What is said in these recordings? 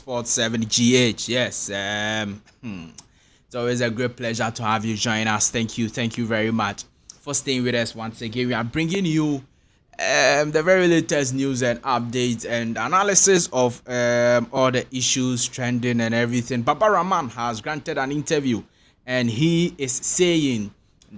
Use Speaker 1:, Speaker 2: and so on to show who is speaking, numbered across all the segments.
Speaker 1: Sports 7 GH. Yes, it's always a great pleasure to have you join us. Thank you very much for staying with us once again. We are bringing you the very latest news and updates and analysis of all the issues trending and everything. Papa Rahman has granted an interview, and he is saying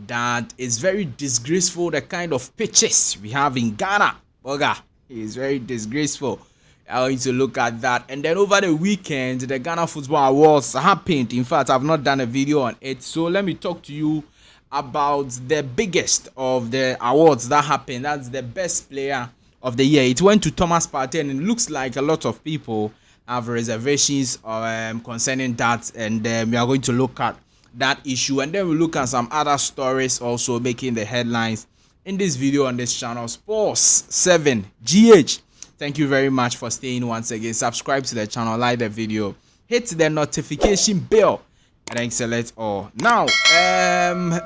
Speaker 1: that it's very disgraceful the kind of pitches we have in Ghana. Boga, it's very disgraceful. I want you to look at that. And then over the weekend, the Ghana Football Awards happened. In fact, I've not done a video on it. So let me talk to you about the biggest of the awards that happened. That's the best player of the year. It went to Thomas Partey, and it looks like a lot of people have reservations concerning that. And we are going to look at that issue. And then we'll look at some other stories also making the headlines in this video on this channel. Sports 7 GH. Thank you very much for staying once again. Subscribe to the channel, like the video, hit the notification bell, and then select all. Now,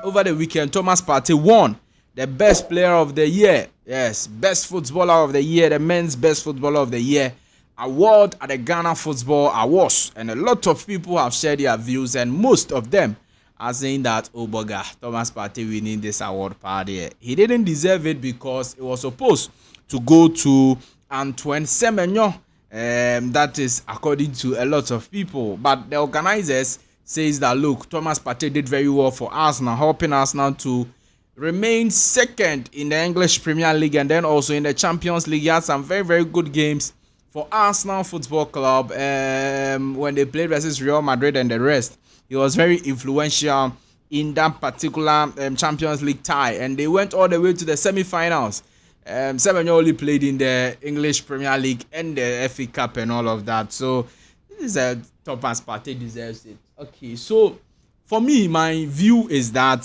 Speaker 1: over the weekend, Thomas Partey won the best player of the year. Yes, best footballer of the year, the men's best footballer of the year award at the Ghana Football Awards. And a lot of people have shared their views, and most of them are saying that, oh, boga, Thomas Partey winning this award party. He didn't deserve it because it was supposed to go to Antoine Semenyo. That is according to a lot of people. But the organizers says that, look, Thomas Partey did very well for Arsenal, helping Arsenal to remain second in the English Premier League, and then also in the Champions League. He had some very, very good games for Arsenal Football Club when they played versus Real Madrid and the rest. He was very influential in that particular Champions League tie, and they went all the way to the semi-finals. Semenyo only played in the English Premier League and the FA Cup and all of that. So this is a Thomas Partey deserves it. Okay, so for me, my view is that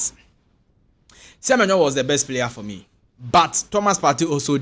Speaker 1: Semenyo was the best player for me, but Thomas Partey also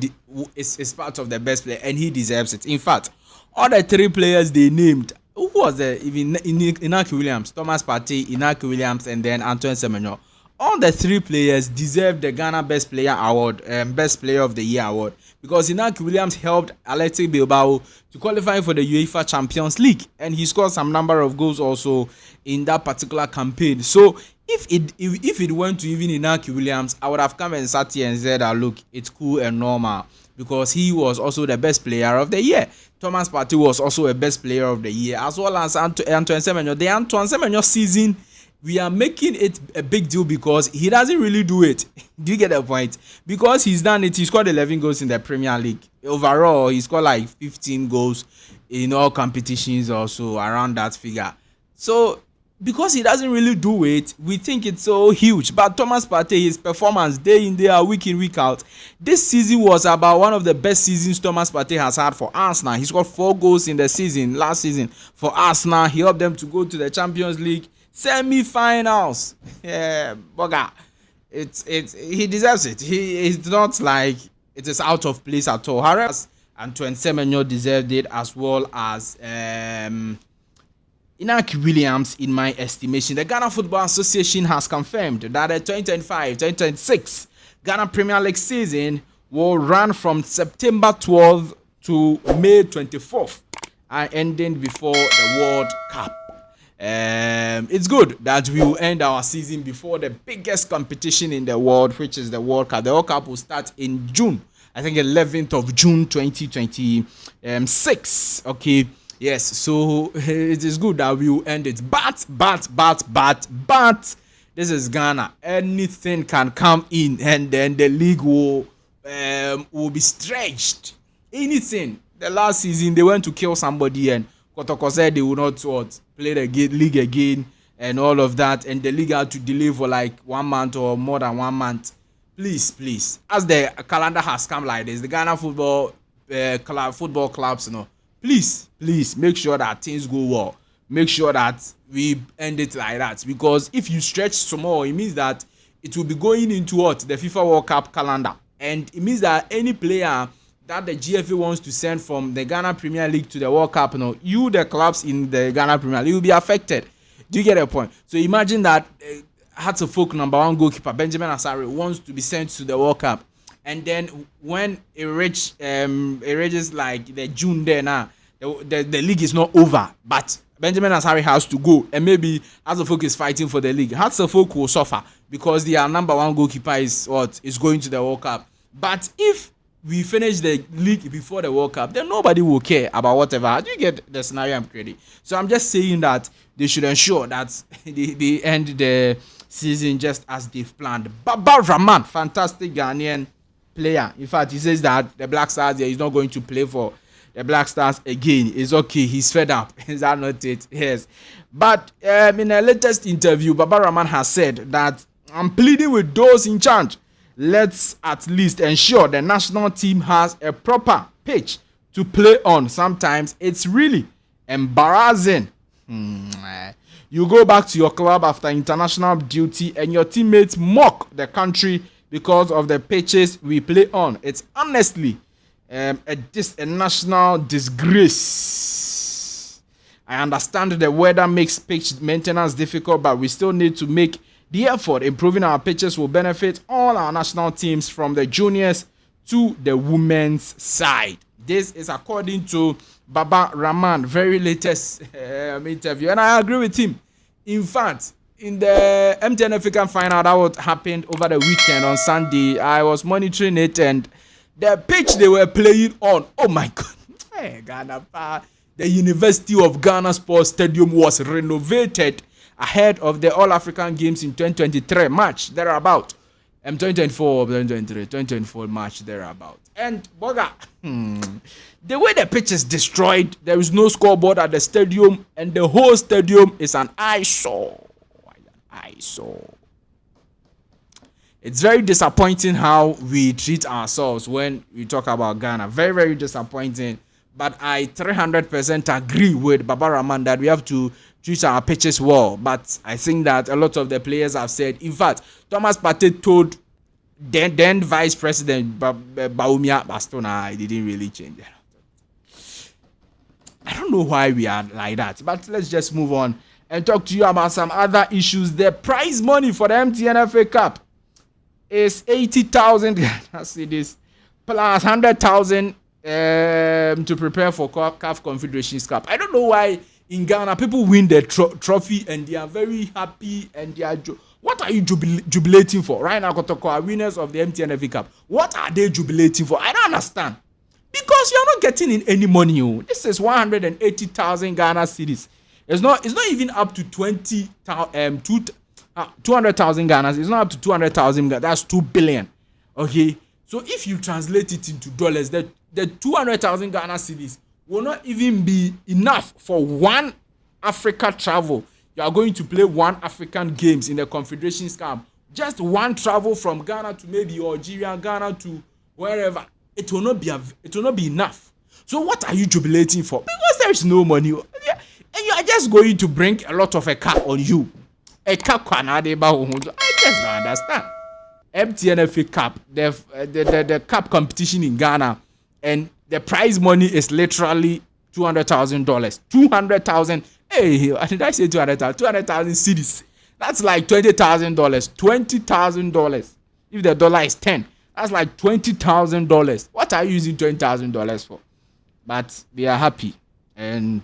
Speaker 1: is part of the best player, and he deserves it. In fact, all the three players they named, who was there? Even Inaki Williams, Thomas Partey, Inaki Williams, and then Antoine Semenyo. All the three players deserve the Ghana Best Player Award, Best Player of the Year Award, because Inaki Williams helped Athletic Bilbao to qualify for the UEFA Champions League, and he scored some number of goals also in that particular campaign. So if it went to even Inaki Williams, I would have come and sat here and said, look, it's cool and normal, because he was also the best player of the year. Thomas Partey was also a best player of the year, as well as Antoine Semenyo. The Antoine Semenyo season, we are making it a big deal because he doesn't really do it. Do you get the point? Because he's done it. He scored 11 goals in the Premier League. Overall, he scored like 15 goals in all competitions, also around that figure. So because he doesn't really do it, we think it's so huge. But Thomas Partey, his performance day in, day out, week in, week out, this season was about one of the best seasons Thomas Partey has had for Arsenal. He scored 4 goals in the season, last season for Arsenal. He helped them to go to the Champions League semi-finals. Yeah, boga. He deserves it. It's not like it is out of place at all. However, Antoine Semenyo deserved it, as well as Inaki Williams, in my estimation. The Ghana Football Association has confirmed that the 2025-2026 Ghana Premier League season will run from September 12th to May 24th, ending before the World Cup. It's good that we will end our season before the biggest competition in the world, which is the World Cup. The World Cup will start in June, I think 11th of June 2026. Okay, yes, so it is good that we will end it. But this is Ghana. Anything can come in, and then the league will be stretched. Anything. The last season they went to kill somebody, and Kotoko said they would not play the league again and all of that, and the league had to delay for like 1 month or more than 1 month. Please, as the calendar has come like this, the Ghana football clubs, please make sure that things go well. Make sure that we end it like that, because if you stretch some more, it means that it will be going into the FIFA World Cup calendar, and it means that any player that the GFA wants to send from the Ghana Premier League to the World Cup, the clubs in the Ghana Premier League will be affected. Do you get a point? So imagine that Hearts of Oak #1 goalkeeper Benjamin Asare wants to be sent to the World Cup, and then when it reaches like the June there now, the league is not over, but Benjamin Asare has to go, and maybe Hasselhoff is fighting for the league. Hasselhoff will suffer because their number one goalkeeper is going to the World Cup. But if we finish the league before the World Cup, then nobody will care about whatever. Do you get the scenario I'm creating? So I'm just saying that they should ensure that they end the season just as they've planned. Baba Rahman, fantastic Ghanaian player. In fact, he says that the Black Stars is not going to play for the Black Stars again. It's okay. He's fed up. Is that not it? Yes. But in a latest interview, Baba Rahman has said that I'm pleading with those in charge. Let's at least ensure the national team has a proper pitch to play on. Sometimes it's really embarrassing. You go back to your club after international duty and your teammates mock the country because of the pitches we play on. It's honestly a national disgrace. I understand the weather makes pitch maintenance difficult, but we still need to make the effort. Improving our pitches will benefit all our national teams from the juniors to the women's side. This is according to Baba Rahman, very latest interview, and I agree with him. In fact, in the MTN FA Cup final that what happened over the weekend on Sunday, I was monitoring it, and the pitch they were playing on, oh my God, hey, Ghana, the University of Ghana Sports Stadium was renovated ahead of the All African Games in 2023 March thereabout. 2024 March thereabout. And Boga, the way the pitch is destroyed, there is no scoreboard at the stadium, and the whole stadium is an eyesore. It's very disappointing how we treat ourselves when we talk about Ghana. Very, very disappointing. But I 300% agree with Baba Rahman that we have to treat our pitches well. But I think that a lot of the players have said, in fact, Thomas Partey told then Vice President Baumia Bastona, it didn't really change. I don't know why we are like that, but let's just move on and talk to you about some other issues. The prize money for the MTN FA Cup is 80,000 cedis plus 100,000 to prepare for CAF Confederations Cup. I don't know why in Ghana people win the trophy and they are very happy and they are what are you jubilating for? Right now, Kotoko are winners of the MTN FA Cup. What are they jubilating for? I don't understand. Because you're not getting in any money. This is 180,000 Ghana cedis. It's not even up to 200,000 Ghana. It's not up to 200,000. That's 2 billion. Okay. So if you translate it into dollars, the 200,000 Ghana cedis will not even be enough for one Africa travel. You are going to play one African games in the Confederations Cup. Just one travel from Ghana to maybe Algeria, Ghana to wherever. It will not be enough. So what are you jubilating for? Because there is no money. And you are just going to bring a lot of a car on you. A car I just don't understand. MTN FA Cup, the cup competition in Ghana, and the prize money is literally $200,000. 200,000. Hey, did I say 200,000? 200,000 cedis. That's like $20,000. $20,000. If the dollar is 10, that's like $20,000. What are you using $20,000 for? But they are happy, and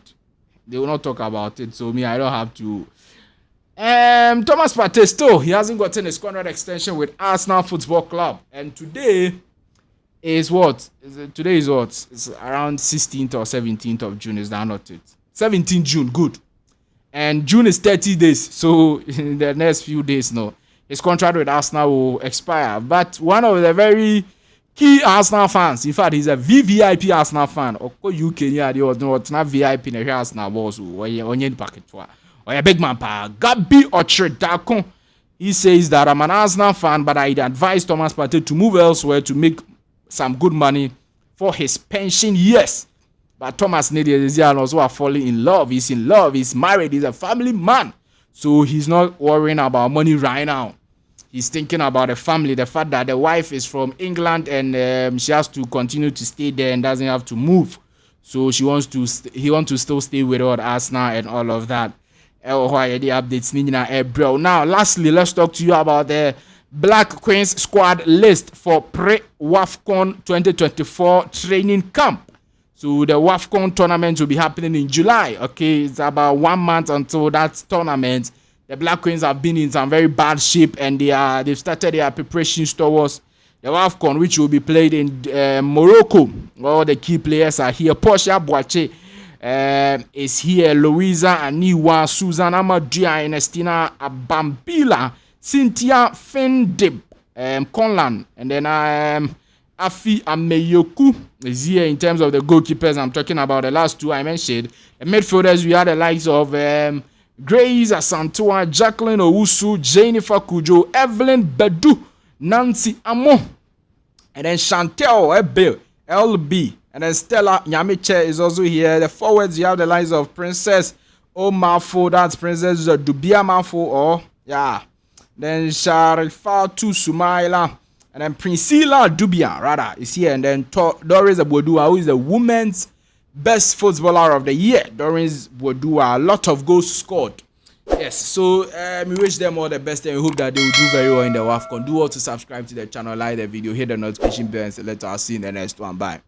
Speaker 1: they will not talk about it. So me, I don't have to. Thomas Partey still, he hasn't gotten his contract extension with Arsenal Football Club, and today is what? Today is what? It's around 16th or 17th of June. Is that not it? 17th June, good. And June is 30 days, so in the next few days, no, his contract with Arsenal will expire. But one of the very key Arsenal fans, in fact, he's a VVIP Arsenal fan. Oko UK, yeah, it's not VIP in the Arsenal balls. Or a big man, Gabi Ochredakon. He says that I'm an Arsenal fan, but I'd advise Thomas Partey to move elsewhere to make some good money for his pension years. But Thomas Nediazian also are falling in love. He's in love. He's married. He's a family man. So he's not worrying about money right now. He's thinking about the family. The fact that the wife is from England and she has to continue to stay there and doesn't have to move. So he wants to still stay with her at Arsenal and all of that. Now, lastly, let's talk to you about the Black Queens squad list for pre-WAFCON 2024 training camp. So the WAFCON tournament will be happening in July. Okay, it's about 1 month until that tournament. The Black Queens have been in some very bad shape, and they've started their preparations towards the WAFCON, which will be played in Morocco. All the key players are here. Portia Boache is here. Louisa Aniwa, Susan Amadua, Ernestina Abambila, Cynthia Fendib, Conlan, and then Afi Ameyoku is here. In terms of the goalkeepers, I'm talking about the last two I mentioned. The midfielders, we had the likes of Grace Asantua, Jacqueline Owusu, Jennifer Kujo, Evelyn Bedu, Nancy Amo, and then Chantel Ebel, LB, and then Stella Nyamiche is also here. The forwards, you have the likes of Princess Omafo, that's Princess Dubia Mafo, or then Sharifatu Sumaila, and then Priscilla Dubia, rather, is here. And then Doris Abodua, who is the women's best footballer of the year. Doris Abodua, a lot of goals scored. Yes, so we wish them all the best, and we hope that they will do very well in the WAFCON. Do also subscribe to the channel, like the video, hit the notification bell, and select. I'll see you in the next one. Bye.